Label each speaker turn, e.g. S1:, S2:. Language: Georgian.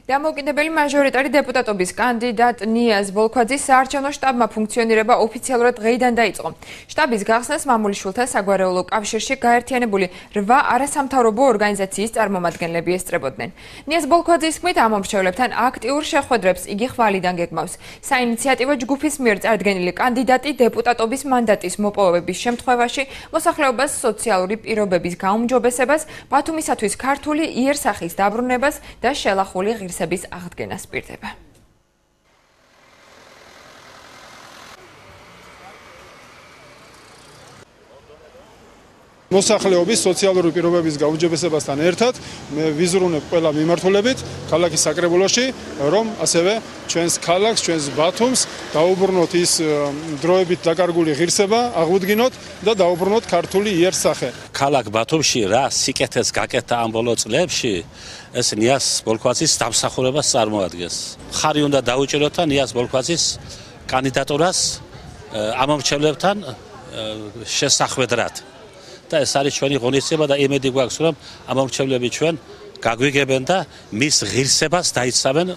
S1: დამოუკიდებელი მაჟორიტარი დეპუტატობის კანდიდატ ნიაზ ბოლქვაძის საარჩევნო შტაბმა ფუნქციონირება ოფიციალურად დღეიდან დაიწყო. შტაბის გახსნას მამულიშვილთა საგვარეულო კავშირში გაერთიანებული 8 არასამთავრობო ორგანიზაციის წარმომადგენლები ესწრებოდნენ. ნიაზ ბოლქვაძის თქმით, ამომრჩევლებთან აქტიურ შეხვედრებს იგი ხვალიდან გეგმავს. საინიციატივო ჯგუფის მიერ წარდგენილი კანდიდატი დეპუტატობის მანდატის მოპოვების შემთხვევაში მოსახლეობას სოციალური პირობების გაუმჯობესებას, ბათუმისათვის ქართული იერსახის დაბრუნებას და შელახული ღირსების აღდგენას პირდება.
S2: მოსახლეობის სოციალური პირობების გაუმჯობესებასთან ერთად მე ვიზრუნებ ყველა მიმართულებით ქალაქის საკრებულოში, რომ ასევე ჩვენს ქალაქს, ჩვენს ბათუმს დაუბრუნოთ ის დროებით დაკარგული ღირსება, აღვდგინოთ და დაუბრუნოთ ქართული იერსახე.
S3: ქალაქ ბათუმში რა სიკეთეს გაკეთა ამ ბოლო წლებში, ეს ნიაზ ბოლქვაძის დამსახურებას წარმოადგენს. ხარი უნდა დაუჭიროთ ნიაზ ბოლქვაძის კანდიდატურას ამომრჩევლებთან შესახვედრად. და ეს არის ჩვენი ღონისძიება და იმედი გვაქვს, რომ ამომრჩევლები ჩვენ გაგვიგებენ და მის ღირსებას დაიცავენ.